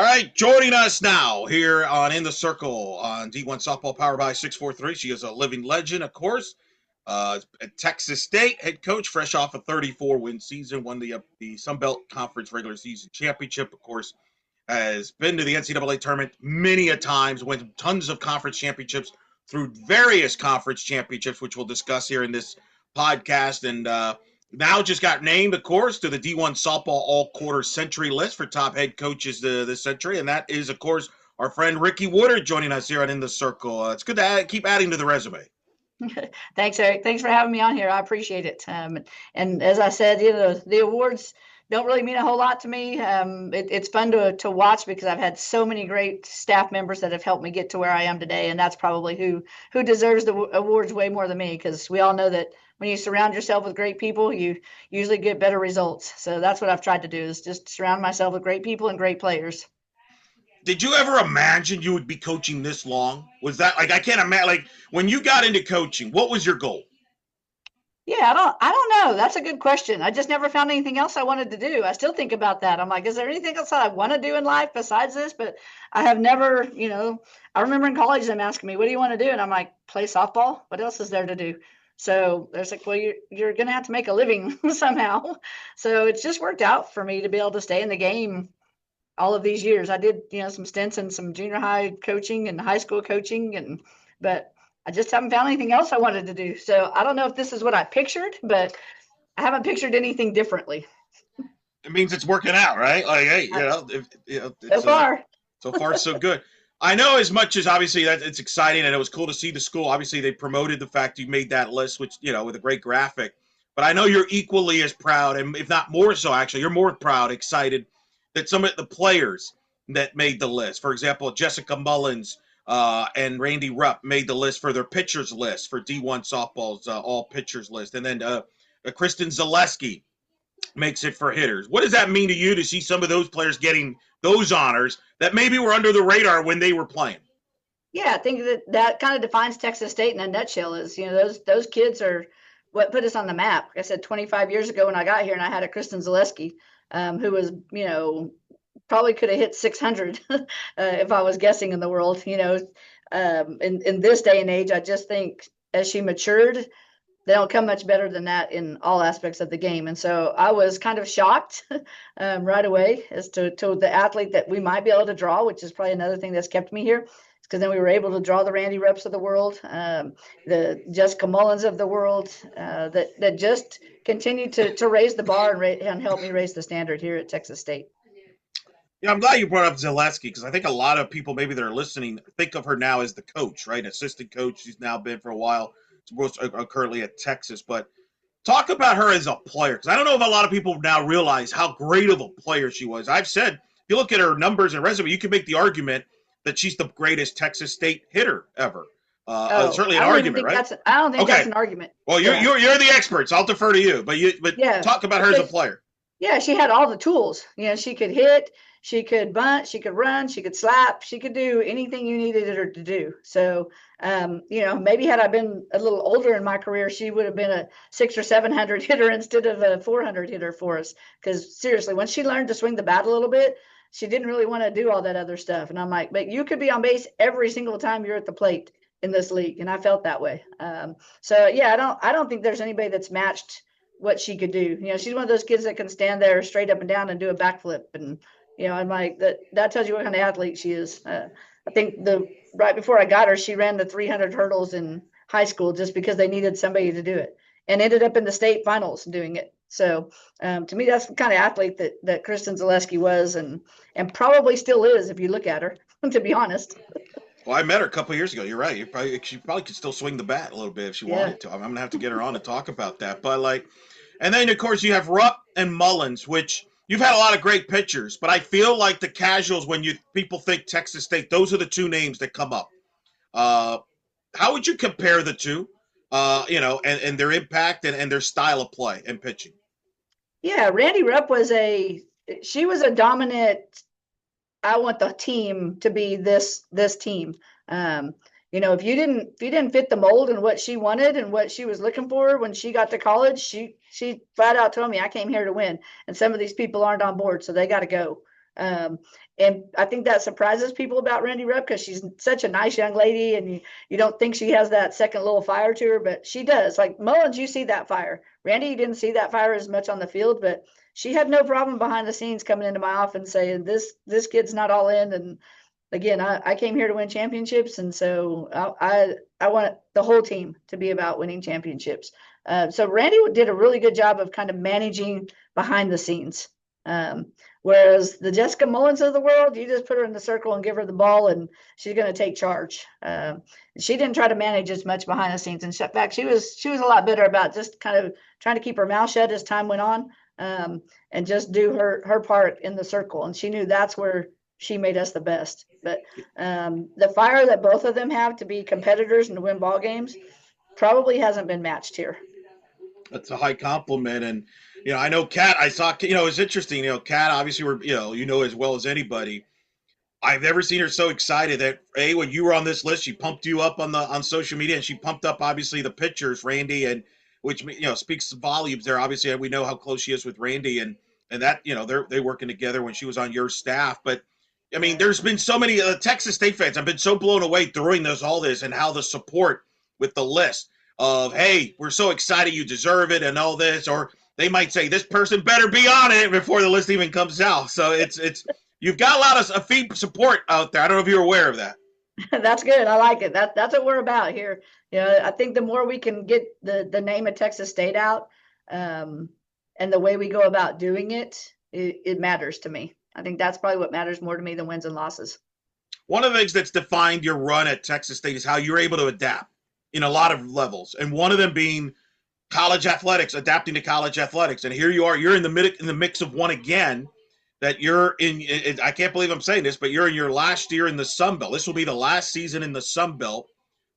All right, joining us now here on In the Circle on D1 Softball Powered by 643. She is a living legend, of course. At Texas State head coach, fresh off a 34-win season, won the Sun Belt Conference regular season championship, of course. Has been to the NCAA tournament many a times, won tons of conference championships through various conference championships, which we'll discuss here in this podcast. And now just got named, of course, to the D1 Softball All-Quarter Century list for top head coaches this century. And that is, of course, our friend Ricci Woodard joining us here on In the Circle. It's good to keep adding to the resume. Thanks, Eric. Thanks for having me on here. I appreciate it. And as I said, the awards don't really mean a whole lot to me. It's fun to watch because I've had so many great staff members that have helped me get to where I am today, and that's probably who deserves the awards way more than me, because we all know that when you surround yourself with great people, you usually get better results. So that's what I've tried to do, is just surround myself with great people and great players. Did you ever imagine you would be coaching this long? Was that I can't imagine, when you got into coaching, what was your goal? Yeah, I don't know. That's a good question. I just never found anything else I wanted to do. I still think about that. I'm like, is there anything else that I want to do in life besides this? But I have never, I remember in college them asking me, what do you want to do? And I'm like, play softball. What else is there to do? So there's like, well, you're going to have to make a living somehow. So it's just worked out for me to be able to stay in the game all of these years. I did, some stints in some junior high coaching and high school coaching, but I just haven't found anything else I wanted to do. So I don't know if this is what I pictured, but I haven't pictured anything differently. It means it's working out, right? Like, hey, so far. So far, so good. I know, as much as obviously that it's exciting and it was cool to see the school. Obviously, they promoted the fact you made that list, which, with a great graphic. But I know you're equally as proud, and if not more so, actually, you're more proud, excited that some of the players that made the list, for example, Jessica Mullins and Randy Rupp, made the list for their pitchers list for D1 softball's all pitchers list. And then Kristen Zaleski makes it for hitters. What does that mean to you to see some of those players getting those honors that maybe were under the radar when they were playing? Yeah, I think that kind of defines Texas State in a nutshell. Is, those kids are what put us on the map. Like I said, 25 years ago when I got here, and I had a Kristen Zaleski, who was, probably could have hit 600 if I was guessing in the world. In this day and age, I just think as she matured, they don't come much better than that in all aspects of the game. And so I was kind of shocked right away as to the athlete that we might be able to draw, which is probably another thing that's kept me here. Because then we were able to draw the Randy Rupps of the world, the Jessica Mullins of the world, that just continued to raise the bar and help me raise the standard here at Texas State. Yeah, I'm glad you brought up Zaleski, because I think a lot of people maybe that are listening think of her now as the coach, right? Assistant coach. She's now been for a while. She's currently at Texas. But talk about her as a player, because I don't know if a lot of people now realize how great of a player she was. I've said, if you look at her numbers and resume, you can make the argument that she's the greatest Texas State hitter ever. Certainly an argument, right? I don't think that's an argument. Well, you're the experts. I'll defer to you. But talk about her as a player. Yeah, she had all the tools. She could hit, she could bunt, she could run, she could slap, she could do anything you needed her to do. So, maybe had I been a little older in my career, she would have been a 600 or 700 hitter instead of a 400 hitter for us. Because seriously, when she learned to swing the bat a little bit, she didn't really want to do all that other stuff. And I'm like, but you could be on base every single time you're at the plate in this league. And I felt that way. I don't think there's anybody that's matched what she could do. She's one of those kids that can stand there straight up and down and do a backflip. And, I'm like, that tells you what kind of athlete she is. I think right before I got her, she ran the 300 hurdles in high school just because they needed somebody to do it, and ended up in the state finals doing it. So to me, that's the kind of athlete that Kristen Zaleski was, and probably still is if you look at her, to be honest. Well, I met her a couple of years ago. You're right. She probably could still swing the bat a little bit if she wanted to. I'm going to have to get her on to talk about that. But and then, of course, you have Rupp and Mullins, which you've had a lot of great pitchers. But I feel like the casuals, when people think Texas State, those are the two names that come up. How would you compare the two, and their impact and their style of play and pitching? Yeah, Randy Rupp she was a dominant. I want the team to be this team. If you didn't fit the mold and what she wanted and what she was looking for when she got to college, she flat out told me, I came here to win, and some of these people aren't on board, so they got to go. And I think that surprises people about Randy Rupp because she's such a nice young lady, and you don't think she has that second little fire to her, but she does. Like Mullins, you see that fire. Randy, you didn't see that fire as much on the field, but she had no problem behind the scenes coming into my office saying, this kid's not all in. And again, I came here to win championships, and so I want the whole team to be about winning championships. So Randy did a really good job of kind of managing behind the scenes. Whereas the Jessica Mullins of the world, you just put her in the circle and give her the ball, and she's going to take charge. She didn't try to manage as much behind the scenes. In fact, she was a lot better about just kind of trying to keep her mouth shut as time went on, and just do her part in the circle. And she knew that's where she made us the best. But the fire that both of them have to be competitors and to win ball games probably hasn't been matched here. That's a high compliment. And, I know Kat, I saw, it's interesting, Kat, obviously we're, as well as anybody. I've never seen her so excited that when you were on this list, she pumped you up on social media, and she pumped up obviously the pictures, Randy, and which speaks volumes there. Obviously, we know how close she is with Randy, and that they're working together when she was on your staff. But I mean, there's been so many Texas State fans. I've been so blown away during all this, and how the support with the list of, hey, we're so excited, you deserve it, and all this, or they might say this person better be on it before the list even comes out. So it's you've got a lot of feed support out there. I don't know if you're aware of that. That's good. I like it. That's what we're about here. I think the more we can get the name of Texas State out, and the way we go about doing it matters to me. I think that's probably what matters more to me than wins and losses. One of the things that's defined your run at Texas State is how you're able to adapt in a lot of levels, and one of them being college athletics, adapting to college athletics. And here you are, you're in the mix of one again, that you're in. I can't believe I'm saying this, but you're in your last year in the Sun Belt. This will be the last season in the Sun Belt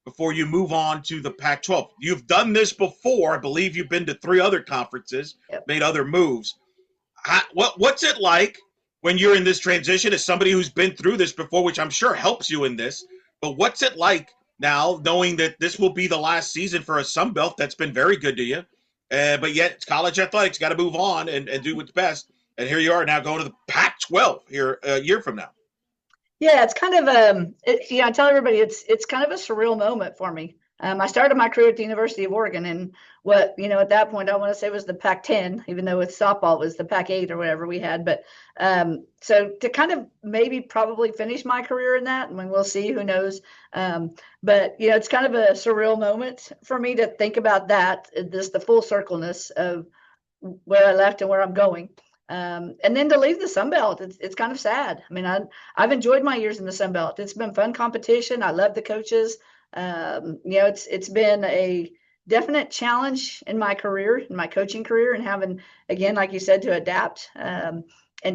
before you move on to the Pac-12. You've done this before. I believe you've been to 3 other conferences, Yep. made other moves. What's it like when you're in this transition as somebody who's been through this before, which I'm sure helps you in this? But what's it like now, knowing that this will be the last season for a Sun Belt that's been very good to you, but yet it's college athletics, got to move on and do what's best. And here you are now going to the Pac-12 here a year from now. Yeah, it's kind of I tell everybody it's kind of a surreal moment for me. I started my career at the University of Oregon, and what at that point I want to say was the Pac-10, even though with softball it was the Pac-8 or whatever we had. But so to kind of maybe probably finish my career in that, and we'll see, who knows. But it's kind of a surreal moment for me to think about that, the full circleness of where I left and where I'm going. And then to leave the Sun Belt, it's kind of sad. I mean, I've enjoyed my years in the Sun Belt. It's been fun competition. I love the coaches. It's been a definite challenge in my career, in my coaching career, and having, again, like you said, to adapt and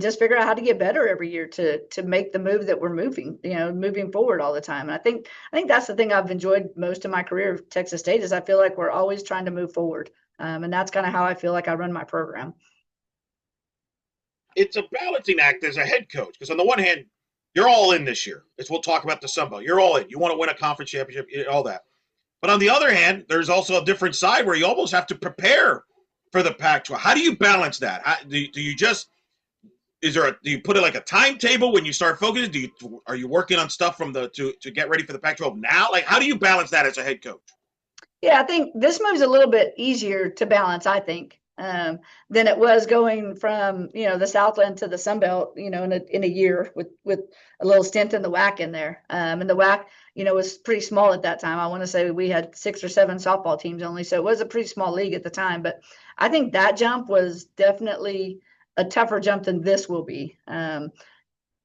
just figure out how to get better every year to make the move that we're moving forward all the time. And I think that's the thing I've enjoyed most in my career at Texas State, is I feel like we're always trying to move forward. And that's kind of how I feel like I run my program. It's a balancing act as a head coach, because on the one hand, you're all in this year. As we'll talk about the Sun Belt, you're all in. You want to win a conference championship, all that. But on the other hand, there's also a different side where you almost have to prepare for the Pac-12. How do you balance that? Do you just do you put it like a timetable when you start focusing? Are you working on stuff to get ready for the Pac-12 now? Like, how do you balance that as a head coach? Yeah, I think this move's a little bit easier to balance, I think, than it was going from, the Southland to the Sun Belt, in a year with a little stint in the WAC in there. And the WAC, was pretty small at that time. I want to say we had 6 or 7 softball teams only. So it was a pretty small league at the time. But I think that jump was definitely a tougher jump than this will be.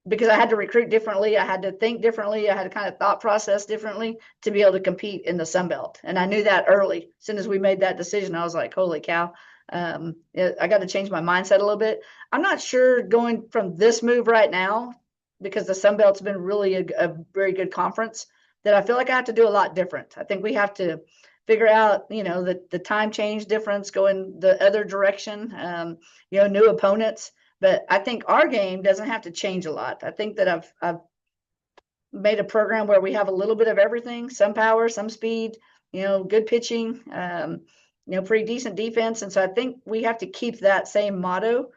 Because I had to recruit differently. I had to think differently. I had to kind of thought process differently to be able to compete in the Sun Belt. And I knew that early. As soon as we made that decision, I was like, holy cow, I got to change my mindset a little bit. I'm not sure going from this move right now, because the Sun Belt's been really a very good conference, that I feel like I have to do a lot different. I think we have to figure out, the time change difference, going the other direction, new opponents. But I think our game doesn't have to change a lot. I think that I've made a program where we have a little bit of everything, some power, some speed, good pitching, pretty decent defense. And so I think we have to keep that same motto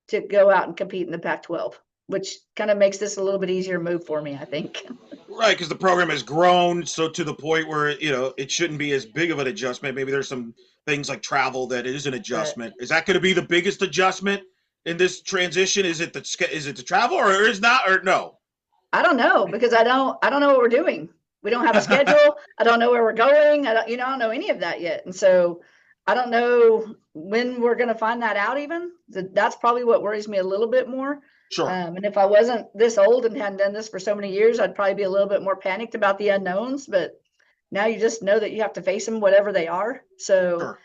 to go out and compete in the Pac-12. which kind of makes this a little bit easier move for me, I think. Right, because the program has grown so to the point where it shouldn't be as big of an adjustment. Maybe there's some things like travel that is an Right. adjustment. Is that going to be the biggest adjustment in this transition? Is it the travel or is not or no? I don't know because I don't know what we're doing. We don't have a schedule. I don't know where we're going. I don't know any of that yet. And so I don't know when we're going to find that out even. That's probably what worries me a little bit more. Sure, And if I wasn't this old and hadn't done this for so many years, I'd probably be a little bit more panicked about the unknowns. But now you just know that you have to face them, whatever they are. So sure.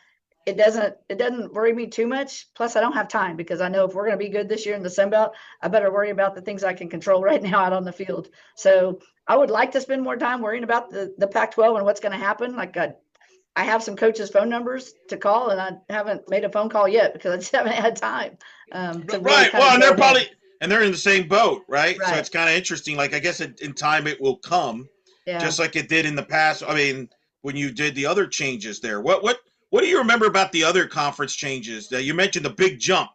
it doesn't worry me too much. Plus, I don't have time because I know if we're going to be good this year in the Sun Belt, I better worry about the things I can control right now out on the field. So I would like to spend more time worrying about the Pac-12 and what's going to happen. Like I have some coaches' phone numbers to call, and I haven't made a phone call yet because I just haven't had time to really Right. kind of Well, and they're delve in. probably and they're in the same boat, right? So Right. it's kind of interesting. Like I guess in time it will come, Yeah. just like it did in the past. I mean, when you did the other changes there, what do you remember about the other conference changes? You mentioned the big jump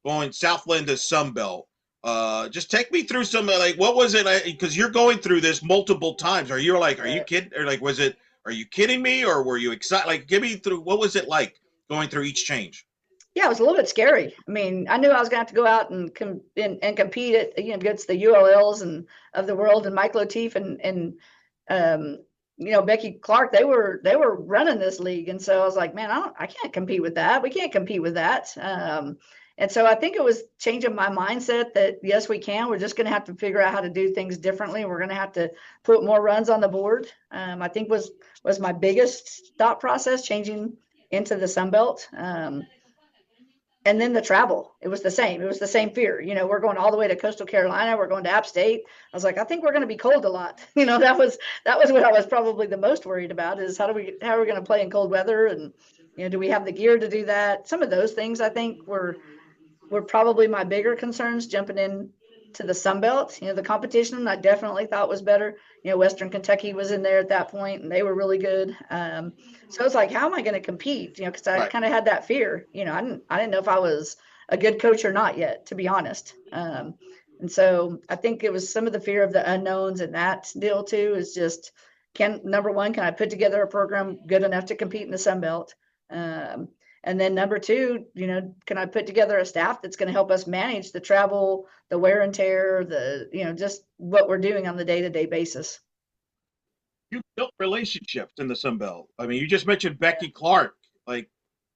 going Southland to Sunbelt. Just take me through some like what was it? Because you're going through this multiple times. Are you like, are you Right. kidding? Or like, was it? Are you kidding me? Or were you excited? Like, give me through. What was it like going through each change? Yeah, it was a little bit scary. I mean, I knew I was going to have to go out and compete against the ULLs and of the world and Mike Lateef and um, Becky Clark. They were running this league, and so I was like, man, I can't compete with that. We can't compete with that. And so I think it was changing my mindset that yes, we can. We're just going to have to figure out how to do things differently. We're going to have to put more runs on the board. I think was my biggest thought process changing into the Sun Belt. And then the travel, it was the same. It was the same fear. We're going all the way to Coastal Carolina. We're going to App State. I was like, I think we're going to be cold a lot. That was what I was probably the most worried about is how are we going to play in cold weather, and do we have the gear to do that? Some of those things I think were probably my bigger concerns jumping in to the Sun Belt. The competition I definitely thought was better. Western Kentucky was in there at that point, and they were really good. So it's like, how am I going to compete? Because I Right. kind of had that fear. I didn't know if I was a good coach or not yet, to be honest. And so I think it was some of the fear of the unknowns and that deal too. Is just number one, can I put together a program good enough to compete in the Sun Belt? Um, and then number two, can I put together a staff that's going to help us manage the travel, the wear and tear, just what we're doing on the day-to-day basis. You built relationships in the Sun Belt. I mean, you just mentioned Becky Clark. Like,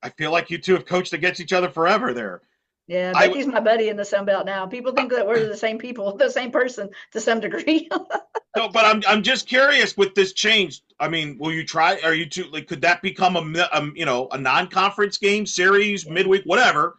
I feel like you two have coached against each other forever there. Yeah, I Becky's my buddy in the Sun Belt now. People think that we're the same people, the same person to some degree. no, but I'm just curious with this change. I mean, will you try? Are you two like? Could that become a non-conference game series Yeah, midweek, whatever?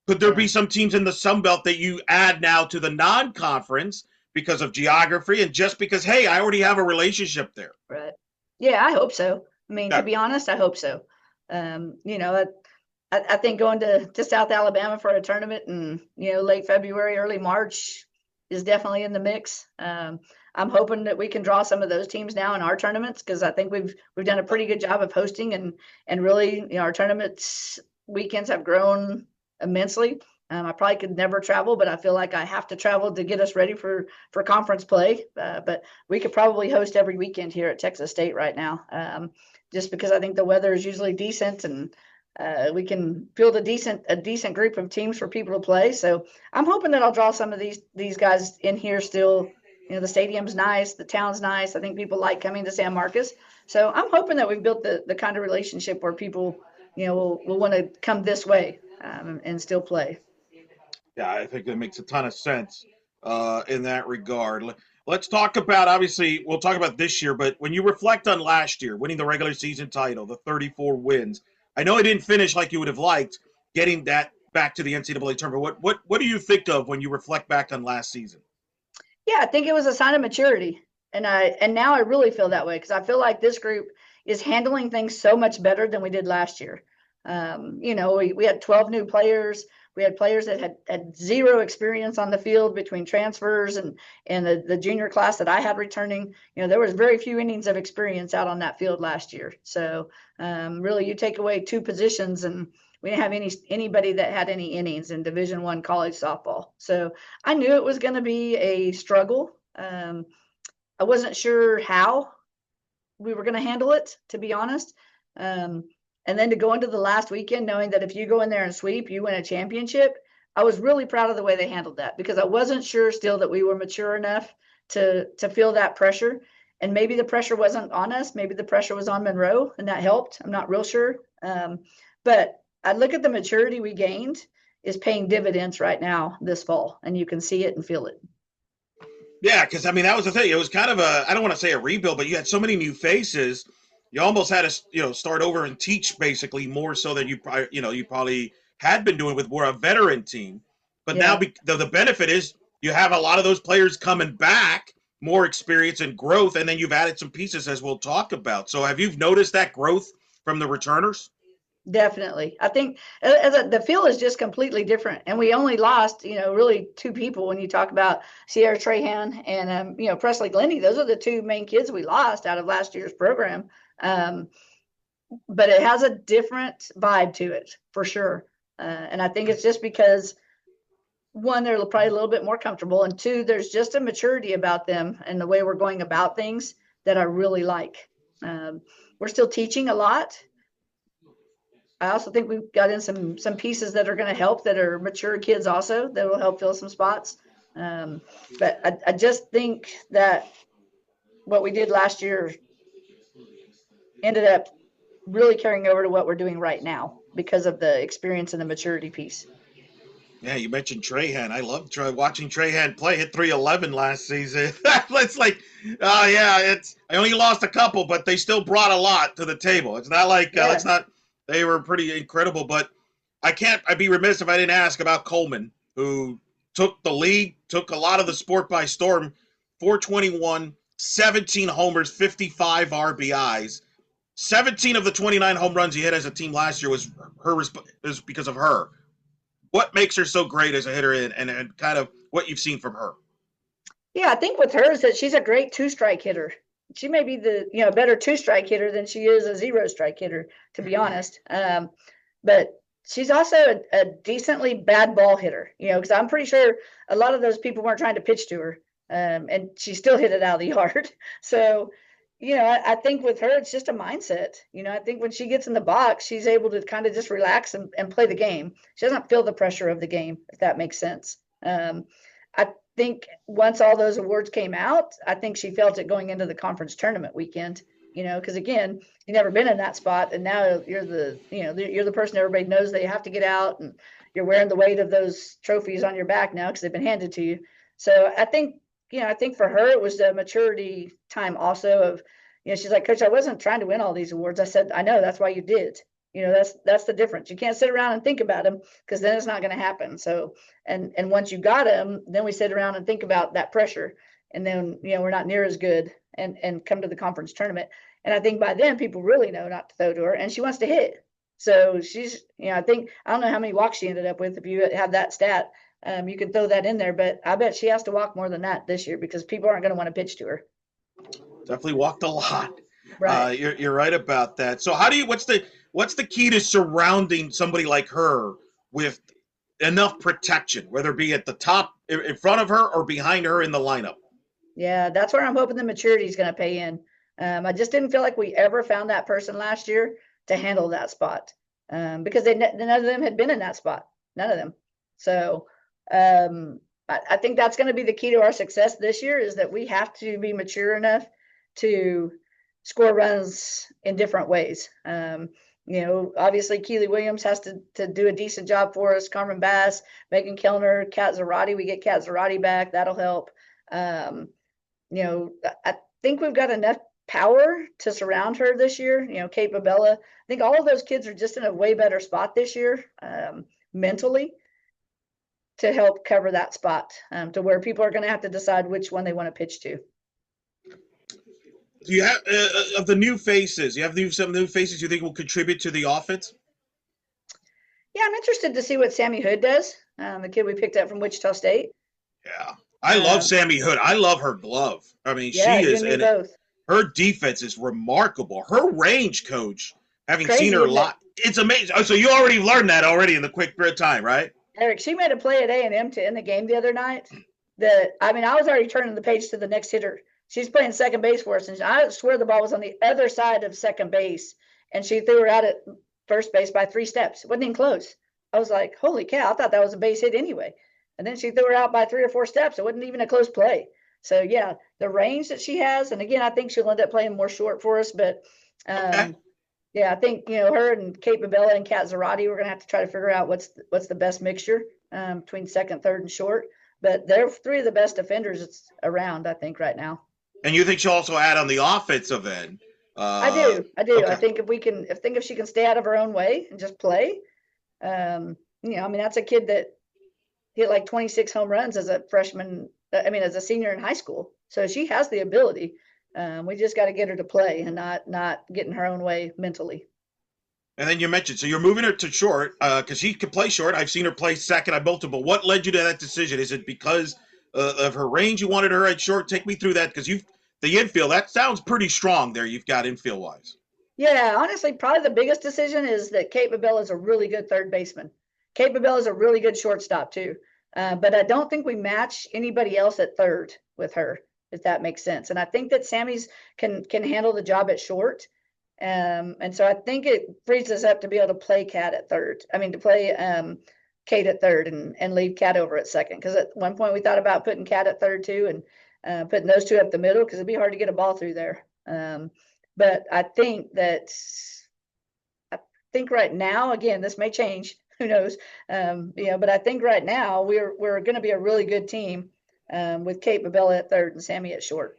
Could there yeah, be some teams in the Sun Belt that you add now to the non-conference because of geography and just because hey, I already have a relationship there? right. Yeah, I hope so. I mean, to That be honest, I hope so. I think going to South Alabama for a tournament in late February, early March is definitely in the mix. I'm hoping that we can draw some of those teams now in our tournaments because I think we've done a pretty good job of hosting and really our tournaments weekends have grown immensely. I probably could never travel, but I feel like I have to travel to get us ready for conference play. But we could probably host every weekend here at Texas State right now, just because I think the weather is usually decent and we can field a decent group of teams for people to play. So I'm hoping that I'll draw some of these guys in here still. The stadium's nice, the town's nice. I think people like coming to San Marcos. So I'm hoping that we've built the kind of relationship where people, will want to come this way and still play. Yeah, I think that makes a ton of sense in that regard. Let's talk about obviously we'll talk about this year, but when you reflect on last year, winning the regular season title, the 34 wins, I know it didn't finish like you would have liked, getting that back to the NCAA tournament. What do you think of when you reflect back on last season? Yeah, I think it was a sign of maturity. And now I really feel that way because I feel like this group is handling things so much better than we did last year. We had 12 new players. We had players that had zero experience on the field between transfers and the junior class that I had returning. There was very few innings of experience out on that field last year. So really, you take away two positions and We didn't have anybody that had any innings in Division I college softball. So I knew it was going to be a struggle. I wasn't sure how we were going to handle it, to be honest. And then to go into the last weekend knowing that if you go in there and sweep, you win a championship, I was really proud of the way they handled that, because I wasn't sure still that we were mature enough to feel that pressure. And maybe the pressure wasn't on us. Maybe the pressure was on Monroe, and that helped. I'm not real sure. But I look at the maturity we gained is paying dividends right now this fall, and you can see it and feel it. Yeah, because I mean that was the thing. It was kind of I don't want to say a rebuild, but you had so many new faces. You almost had to start over and teach basically more so than you probably had been doing with more a veteran team. But now Yeah. the benefit is you have a lot of those players coming back, more experience and growth, and then you've added some pieces as we'll talk about. So have you noticed that growth from the returners? Definitely. I think the field is just completely different. And we only lost, really two people when you talk about Sierra Trahan and, Presley Glendy. Those are the two main kids we lost out of last year's program. But it has a different vibe to it for sure. And I think it's just because, one, they're probably a little bit more comfortable. And two, there's just a maturity about them and the way we're going about things that I really like. We're still teaching a lot. I also think we've got in some pieces that are going to help, that are mature kids also, that will help fill some spots. But I just think that what we did last year ended up really carrying over to what we're doing right now because of the experience and the maturity piece. Yeah, you mentioned Trahan. I love watching Trahan play. Hit 311 last season. It's like, oh yeah, I only lost a couple, but they still brought a lot to the table. It's not like Yeah. they were pretty incredible. But I'd be remiss if I didn't ask about Coleman, who took the league, took a lot of the sport by storm. 421, 17 homers, 55 RBIs. 17 of the 29 home runs he hit as a team last year was because of her. What makes her so great as a hitter, and kind of what you've seen from her? Yeah, I think with her is that she's a great two-strike hitter. She may be the better two-strike hitter than she is a zero-strike hitter, to be honest. But she's also a decently bad ball hitter, because I'm pretty sure a lot of those people weren't trying to pitch to her, and she still hit it out of the yard. So, I think with her, it's just a mindset. I think when she gets in the box, she's able to kind of just relax and play the game. She doesn't feel the pressure of the game, if that makes sense. I think once all those awards came out, I think she felt it going into the conference tournament weekend, because again, you've never been in that spot, and now you're the person everybody knows they have to get out, and you're wearing the weight of those trophies on your back now because they've been handed to you. So I think for her, it was the maturity time also of, she's like, Coach, I wasn't trying to win all these awards. I said, I know, that's why you did. That's the difference. You can't sit around and think about them, because then it's not going to happen. So, and once you got them, then we sit around and think about that pressure, and then, we're not near as good, and come to the conference tournament. And I think by then people really know not to throw to her, and she wants to hit. So she's, I don't know how many walks she ended up with. If you have that stat, you can throw that in there, but I bet she has to walk more than that this year, because people aren't going to want to pitch to her. Definitely walked a lot. Right. You're right about that. So what's the key to surrounding somebody like her with enough protection, whether it be at the top in front of her or behind her in the lineup? Yeah, that's where I'm hoping the maturity is going to pay in. I just didn't feel like we ever found that person last year to handle that spot, because none of them had been in that spot. None of them. So I think that's going to be the key to our success this year, is that we have to be mature enough to score runs in different ways. Obviously Keely Williams has to do a decent job for us. Carmen Bass, Megan Kellner, Kat Zarate. We get Kat Zarate back. That'll help. I think we've got enough power to surround her this year. Kate Babella. I think all of those kids are just in a way better spot this year, mentally, to help cover that spot, to where people are going to have to decide which one they want to pitch to. Do you have of the new faces? You have some new faces you think will contribute to the offense? Yeah, I'm interested to see what Sammy Hood does. The kid we picked up from Wichita State. Yeah, I love Sammy Hood. I love her glove. I mean, Yeah, she you is, and me and both. her defense is remarkable. Her range, coach, having seen Crazy, her a isn't it? lot. It's amazing. Oh, so you already learned that already in the quick period of time, right? Eric, she made a play at A&M to end the game the other night. That I mean, I was already turning the page to the next hitter. She's playing second base for us, and I swear the ball was on the other side of second base, and she threw her out at first base by 3 steps. It wasn't even close. I was like, holy cow! I thought that was a base hit anyway. And then she threw her out by 3 or 4 steps. It wasn't even a close play. So yeah, the range that she has, and again, I think she'll end up playing more short for us. But Okay. yeah, I think her and Kate Babella and Kat Zarati, we're gonna have to try to figure out what's the best mixture between second, third, and short. But they're three of the best defenders around, I think, right now. And you think she'll also add on the offensive end? I Uh, do, I do. I okay. think if she can stay out of her own way and just play, I mean, that's a kid that hit like 26 home runs as a freshman. I mean, as a senior in high school, so she has the ability. We just got to get her to play and not get in her own way mentally. And then you mentioned, so you're moving her to short because she can play short. I've seen her play second. I built her, but what led you to that decision? Is it because of her range? You wanted her at short. Take me through that because you've the infield. That sounds pretty strong there. You've got infield wise. Yeah, honestly, probably the biggest decision is that Kate Babella is a really good third baseman. Kate Babella is a really good shortstop too. But I don't think we match anybody else at third with her, if that makes sense. And I think that Sammy's can handle the job at short. And so I think it frees us up to be able to play Kat at third. I mean, to play Kate at third and leave Kat over at second. Because at one point we thought about putting Kat at third too and putting those two up the middle because it'd be hard to get a ball through there. But I think right now, again, this may change. Who knows? But I think right now we're going to be a really good team with Kate Babella at third and Sammy at short.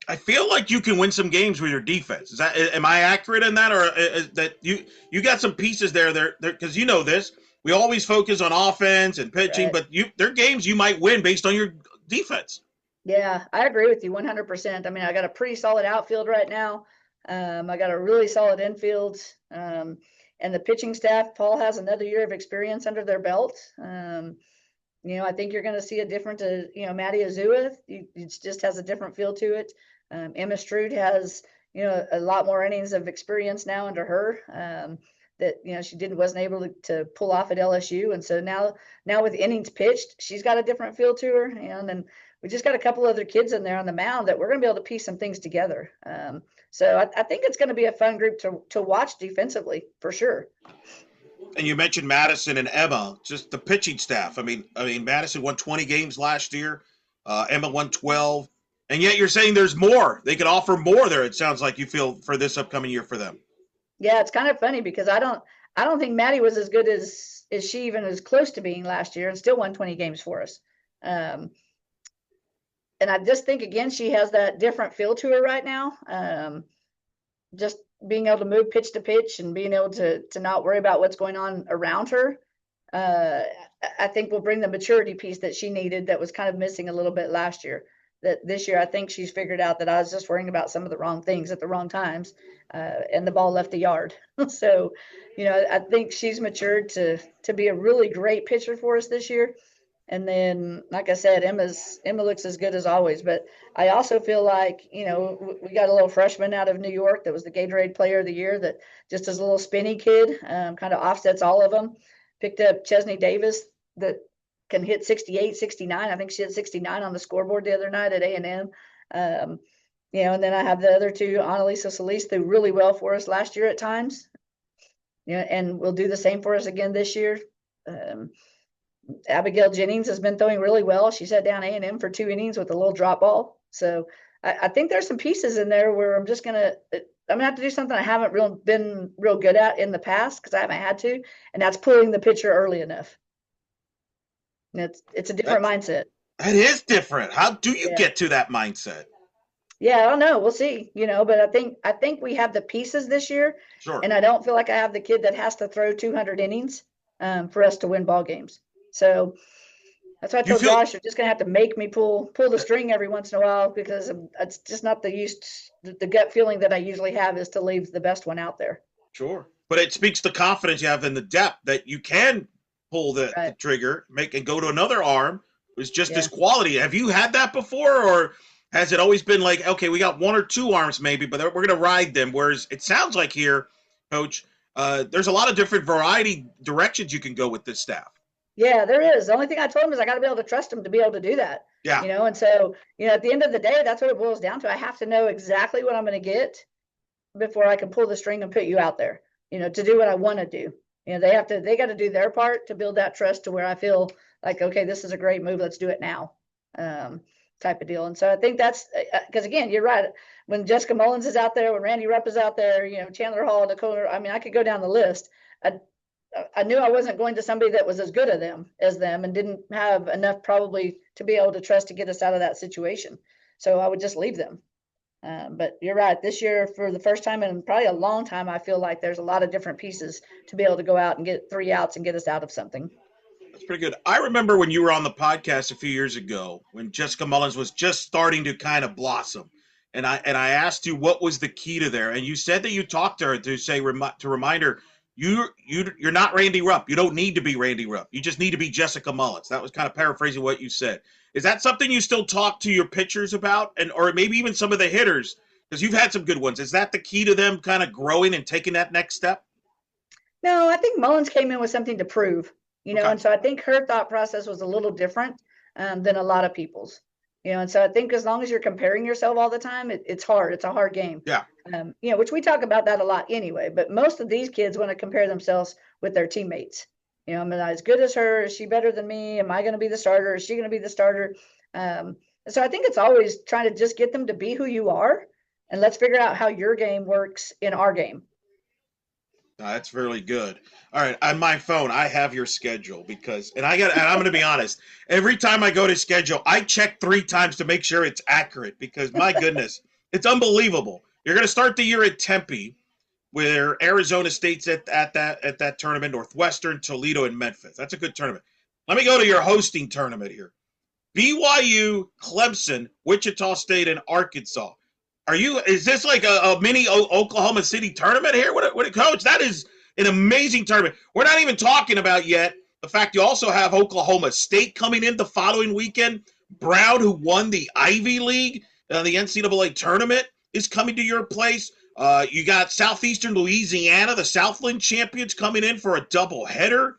I feel like you can win some games with your defense. Is that am I accurate in that, or that you got some pieces there because you know this. We always focus on offense and pitching, Right. but there are games you might win based on your defense. Yeah, I agree with you 100%. I mean, I got a pretty solid outfield right now. I got a really solid infield. And the pitching staff, Paul has another year of experience under their belt. I think you're going to see a different, Maddie Azua, it just has a different feel to it. Emma Stroud has, a lot more innings of experience now under her. That she wasn't able to pull off at LSU, and so now with innings pitched, she's got a different feel to her, and then we just got a couple other kids in there on the mound that we're going to be able to piece some things together. So I think it's going to be a fun group to watch defensively for sure. And you mentioned Madison and Emma, just the pitching staff. I mean, Madison won 20 games last year. Emma won 12, and yet you're saying there's more. They could offer more there. It sounds like you feel for this upcoming year for them. Yeah, it's kind of funny because I don't think Maddie was as good as she even was close to being last year and still won 20 games for us. Um, and I just think again she has that different feel to her right now. Just being able to move pitch to pitch and being able to not worry about what's going on around her. Uh, I think will bring the maturity piece that she needed that was kind of missing a little bit last year. That this year I think she's figured out that I was just worrying about some of the wrong things at the wrong times, and the ball left the yard. So, I think she's matured to be a really great pitcher for us this year. And then, like I said, Emma looks as good as always. But I also feel like, we got a little freshman out of New York that was the Gatorade Player of the Year that just as a little spinny kid, kind of offsets all of them. Picked up Chesney Davis that can hit 68, 69. I think she had 69 on the scoreboard the other night at A&M. And then I have the other two, Annalisa Solis, threw really well for us last year at times. And will do the same for us again this year. Abigail Jennings has been throwing really well. She sat down A&M for 2 innings with a little drop ball. So I think there's some pieces in there where I'm gonna have to do something I haven't been real good at in the past because I haven't had to, and that's pulling the pitcher early enough. And it's a different That's mindset. that is different. How do you Yeah. get to that mindset? Yeah, I don't know. We'll see, but I think we have the pieces this year, Sure. and I don't feel like I have the kid that has to throw 200 innings for us to win ball games. So that's why I You told feel Josh, you're just gonna have to make me pull the string every once in a while because it's just not the gut feeling that I usually have is to leave the best one out there. sure, but it speaks to confidence you have in the depth that you can pull the Right. trigger, make and go to another arm. It's just this Yeah. quality. Have you had that before, or has it always been like, okay, we got one or two arms maybe, but we're gonna ride them? Whereas it sounds like here coach. There's a lot of different variety directions you can go with this staff. Yeah, there is. The only thing I told him is I got to be able to trust him to be able to do that. Yeah. And so, at the end of the day, that's what it boils down to. I have to know exactly what I'm going to get before I can pull the string and put you out there, to do what I want to do. They got to do their part to build that trust to where I feel like, okay, this is a great move. Let's do it now. Type of deal. And so I think that's because, again, you're right. When Jessica Mullins is out there, when Randy Rupp is out there, Chandler Hall, Nicole, I mean, I could go down the list. I knew I wasn't going to somebody that was as good as them and didn't have enough probably to be able to trust to get us out of that situation. So I would just leave them. But you're right. This year, for the first time in probably a long time, I feel like there's a lot of different pieces to be able to go out and get 3 outs and get us out of something. That's pretty good. I remember when you were on the podcast a few years ago when Jessica Mullins was just starting to kind of blossom. And I asked you what was the key to there, and you said that you talked to her to say to remind her you're not Randy Rupp. You don't need to be Randy Rupp. You just need to be Jessica Mullins. That was kind of paraphrasing what you said. Is that something you still talk to your pitchers about, or maybe even some of the hitters, because you've had some good ones? Is that the key to them kind of growing and taking that next step? No, I think Mullins came in with something to prove, Okay. and so I think her thought process was a little different than a lot of people's. And so I think as long as you're comparing yourself all the time, it's hard. It's a hard game. Yeah. Which we talk about that a lot anyway, but most of these kids want to compare themselves with their teammates. Am I as good as her? Is she better than me? Am I going to be the starter? Is she going to be the starter? So I think it's always trying to just get them to be who you are, and let's figure out how your game works in our game. That's really good. All right, on my phone, I have your schedule and I'm going to be honest. Every time I go to schedule, I check 3 times to make sure it's accurate because my goodness, it's unbelievable. You're going to start the year at Tempe, where Arizona State's at that tournament, Northwestern, Toledo, and Memphis. That's a good tournament. Let me go to your hosting tournament here. BYU, Clemson, Wichita State, and Arkansas. Is this like a mini Oklahoma City tournament here? What, Coach? That is an amazing tournament. We're not even talking about yet the fact you also have Oklahoma State coming in the following weekend. Brown, who won the Ivy League, the NCAA tournament, is coming to your place. You got Southeastern Louisiana, the Southland champions, coming in for a doubleheader.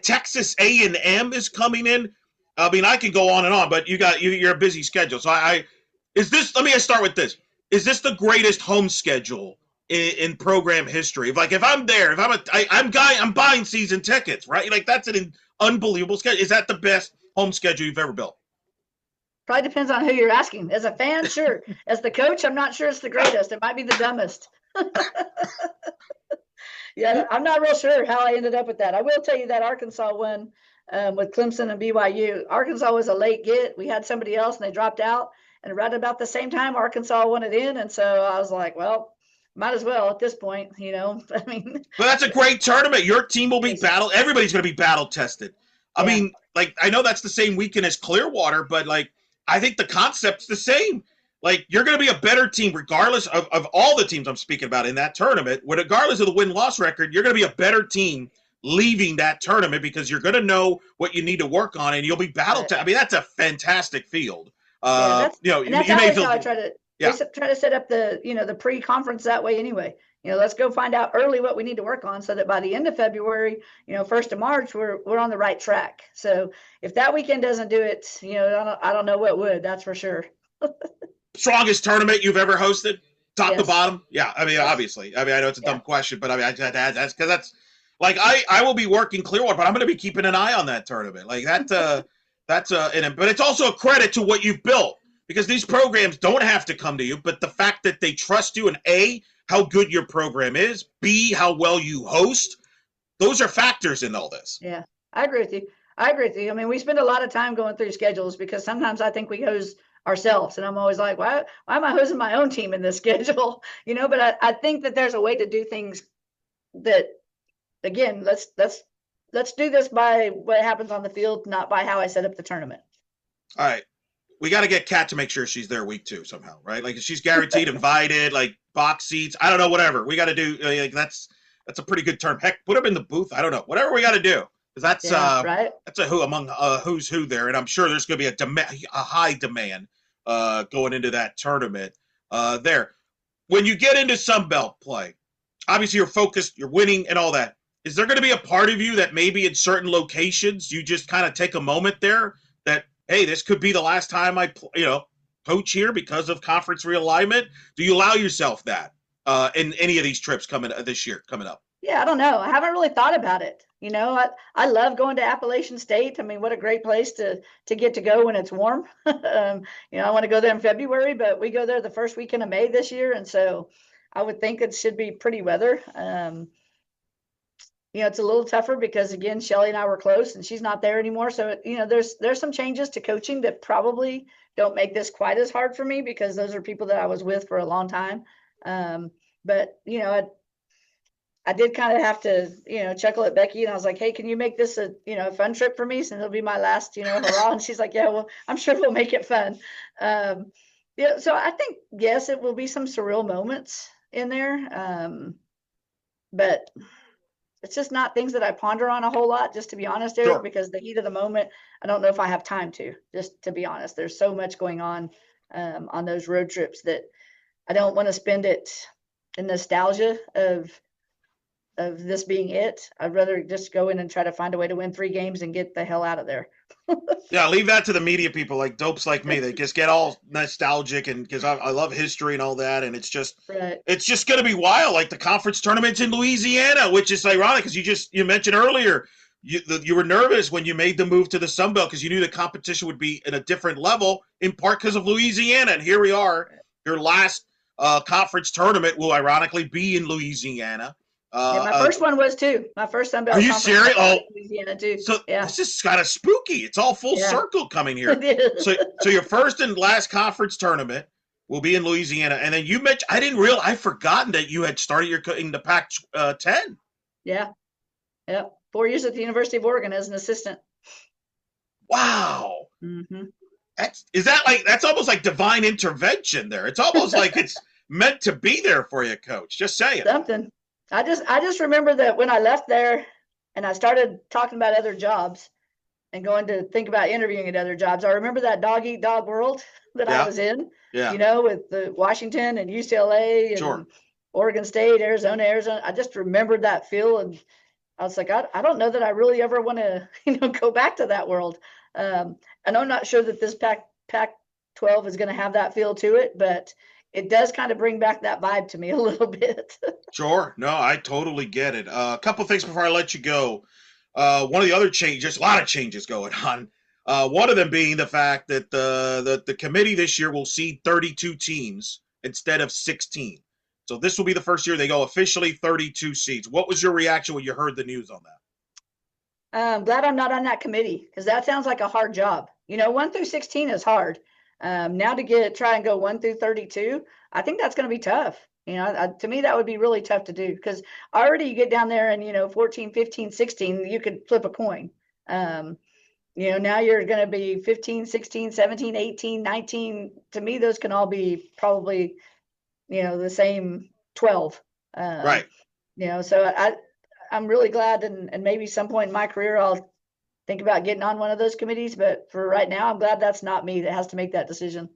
Texas A&M is coming in. I mean, I can go on and on, but you're a busy schedule. So let me start with this. Is this the greatest home schedule in program history? If I'm there, I'm buying season tickets, right? Like that's an unbelievable schedule. Is that the best home schedule you've ever built? Probably depends on who you're asking. As a fan, sure. As the coach, I'm not sure it's the greatest. It might be the dumbest. Yeah, I'm not real sure how I ended up with that. I will tell you that Arkansas won with Clemson and BYU. Arkansas was a late get. We had somebody else and they dropped out. And right about the same time, Arkansas won it in. And so I was like, well, might as well at this point, I mean. But that's a great tournament. Your team will be everybody's going to be battle tested. I mean, I know that's the same weekend as Clearwater, but I think the concept's the same. You're going to be a better team regardless of all the teams I'm speaking about in that tournament. Regardless of the win-loss record, you're going to be a better team leaving that tournament because you're going to know what you need to work on, and you'll be battle tested. I mean, that's a fantastic field. That's how I try to set up the pre-conference that way anyway. Let's go find out early what we need to work on so that by the end of February, 1st of March, we're on the right track. So if that weekend doesn't do it, I don't know what would, that's for sure. Strongest tournament you've ever hosted, top to bottom? Yeah, I mean, obviously. I mean, I know it's a dumb question, but I mean, that's because that's I will be working Clearwater, but I'm going to be keeping an eye on that tournament. But it's also a credit to what you've built because these programs don't have to come to you, but the fact that they trust you and A, how good your program is, B, how well you host, those are factors in all this. Yeah, I agree with you. I mean, we spend a lot of time going through schedules because sometimes I think we host ourselves. And I'm always like, why am I hosting my own team in this schedule? But I think that there's a way to do things that, again, let's do this by what happens on the field, not by how I set up the tournament. All right. We got to get Kat to make sure she's there week 2 somehow, right? She's guaranteed invited, box seats. I don't know, whatever. We got to do, that's a pretty good term. Heck, put them in the booth. I don't know. Whatever we got to do. Because that's a who among who's who there. And I'm sure there's going to be a high demand going into that tournament there. When you get into Sun Belt play, obviously you're focused, you're winning, and all that. Is there going to be a part of you that maybe in certain locations you just kind of take a moment there that, hey, this could be the last time I coach here because of conference realignment? Do you allow yourself that in any of these trips coming this year coming up? Yeah, I don't know. I haven't really thought about it. I love going to Appalachian State. I mean, what a great place to get to go when it's warm. I want to go there in February, but we go there the first weekend of May this year, and so I would think it should be pretty weather. It's a little tougher because again, Shelly and I were close, and she's not there anymore. So there's some changes to coaching that probably don't make this quite as hard for me because those are people that I was with for a long time. But I did kind of have to, chuckle at Becky, and I was like, "Hey, can you make this a fun trip for me? Since it'll be my last, hurrah." And she's like, "Yeah, well, I'm sure we'll make it fun." Yeah, so I think yes, it will be some surreal moments in there, but it's just not things that I ponder on a whole lot. Just to be honest, Eric, Sure. because the heat of the moment, I don't know if I have time to. Just to be honest, there's so much going on those road trips that I don't want to spend it in nostalgia of this being it. I'd rather just go in and try to find a way to win 3 games and get the hell out of there. Yeah, leave that to the media people like dopes like me. They just get all nostalgic, and because I love history and all that, and Right. it's just going to be wild. Like the conference tournaments in Louisiana, which is ironic because you mentioned earlier you were nervous when you made the move to the Sun Belt because you knew the competition would be at a different level, in part because of Louisiana. And here we are. Your last conference tournament will ironically be in Louisiana. Yeah, Uh, my uh, first one was too. My first Sun are Belt you conference I serious? got Oh, in Louisiana too. so Yeah, this is kind of spooky. It's all full yeah. circle coming here. It is. So your first and last conference tournament will be in Louisiana, and then you mentioned I didn't realize I've forgotten that you had started your in the Pac-10. Yeah, yeah. 4 years at the University of Oregon as an assistant. Wow, Mm-hmm. that's almost like divine intervention there. It's almost like it's meant to be there for you, coach. Just saying. Something. I just remember that when I left there and I started talking about other jobs and going to think about interviewing at other jobs, I remember that dog eat dog world that I Yeah, was in, yeah, with the Washington and UCLA sure. and Oregon State, Arizona. I just remembered that feel, and I was like, I don't know that I really ever want to, go back to that world. And I'm not sure that this Pac 12 is going to have that feel to it, but it does kind of bring back that vibe to me a little bit. Sure. No, I totally get it. A couple things before I let you go. One of the other changes, a lot of changes going on. One of them being the fact that the committee this year will seed 32 teams instead of 16. So this will be the first year they go officially 32 seeds. What was your reaction when you heard the news on that? I'm glad I'm not on that committee because that sounds like a hard job. 1 through 16 is hard. Now to try and go 1 through 32, I think that's going to be tough. To me, that would be really tough to do because already you get down there and, 14, 15, 16, you could flip a coin. Now you're going to be 15, 16, 17, 18, 19. To me, those can all be probably, the same 12. Um, Right. so I'm really glad, and maybe some point in my career I'll think about getting on one of those committees. But for right now, I'm glad that's not me that has to make that decision.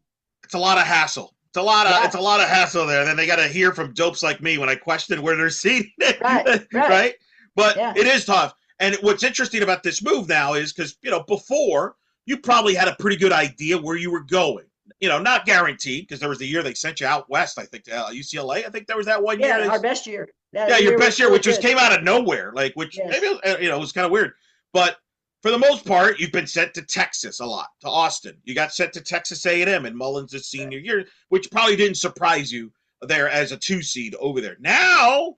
It's a lot of hassle. Yeah, It's a lot of hassle there. Then they got to hear from dopes like me when I question where they're seated, right, right. right? But Yeah, it is tough. And what's interesting about this move now is because before you probably had a pretty good idea where you were going. Not guaranteed because there was the year they sent you out west. I think to UCLA. I think there was that one year. yeah. Our best year. Yeah, That your year was best year, really which just good. came out of nowhere, like which Yes. maybe was kind of weird. But for the most part, you've been sent to Texas a lot, to Austin. You got sent to Texas A&M in Mullins' senior year, which probably didn't surprise you there as a 2 seed over there. Now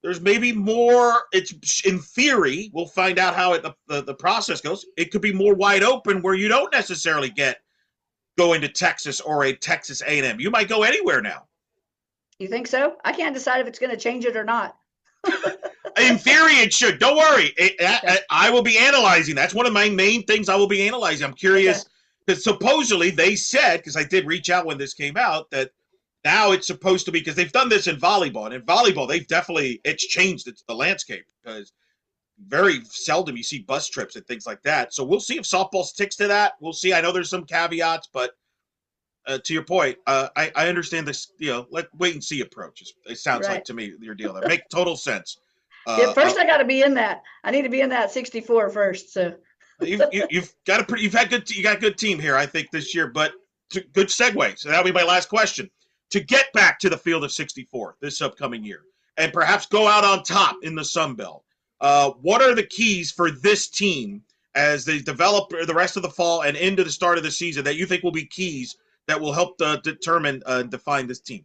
there's maybe more. It's in theory. We'll find out how the process goes. It could be more wide open where you don't necessarily get going to Texas or a Texas A&M. You might go anywhere now. You think so? I can't decide if it's going to change it or not. In theory, it should. Don't worry. Okay. I will be analyzing. That's one of my main things I will be analyzing. I'm Okay. curious because supposedly they said, because I did reach out when this came out, that now it's supposed to be because they've done this in volleyball. And in volleyball, it's changed the landscape because very seldom you see bus trips and things like that. So we'll see if softball sticks to that. We'll see. I know there's some caveats, but To your point, I understand this. Let wait and see approach. It sounds like Right. to me your deal there make total sense. Yeah, Uh, uh, first I got to be in that. I need to be in that 64 first. So you've got a pretty you've had good you got a good team here I think this year, but good segue. So that'll be my last question. To get back to the field of 64 this upcoming year and perhaps go out on top in the Sun Belt, what are the keys for this team as they develop the rest of the fall and into the start of the season that you think will be keys that will help determine and define this team?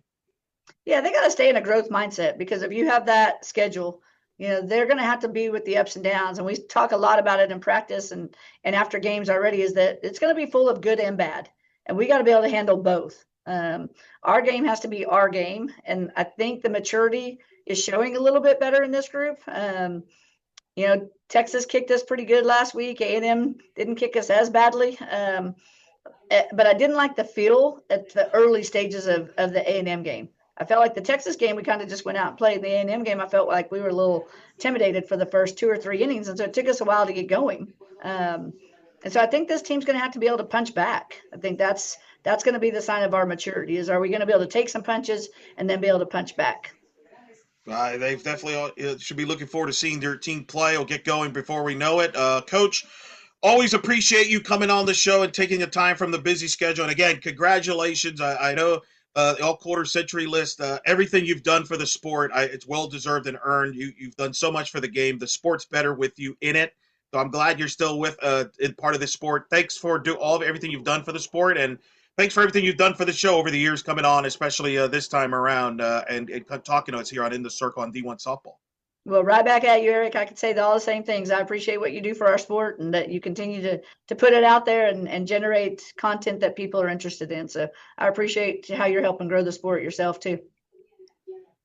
yeah, they got to stay in a growth mindset because if you have that schedule, they're going to have to be with the ups and downs. And we talk a lot about it in practice and after games already is that it's going to be full of good and bad. And we got to be able to handle both. Our game has to be our game. And I think the maturity is showing a little bit better in this group. Texas kicked us pretty good last week. A&M didn't kick us as badly. But I didn't like the feel at the early stages of the A&M game. I felt like the Texas game, we kind of just went out and played. The A&M game, I felt like we were a little intimidated for the first 2 or 3 innings. And so it took us a while to get going. And so I think this team's going to have to be able to punch back. I think that's going to be the sign of our maturity is, are we going to be able to take some punches and then be able to punch back? They've definitely should be looking forward to seeing their team play. Will get going before we know it. Coach, always appreciate you coming on the show and taking the time from the busy schedule. And again, congratulations. I know the all quarter century list, everything you've done for the sport, it's well deserved and earned. You've done so much for the game. The sport's better with you in it. So I'm glad you're still with in part of the sport. Thanks for everything you've done for the sport, and thanks for everything you've done for the show over the years coming on, especially this time around and talking to us here on In the Circle on D1 Softball. Well, right back at you, Eric. I could say all the same things. I appreciate what you do for our sport and that you continue to put it out there and generate content that people are interested in. So I appreciate how you're helping grow the sport yourself too.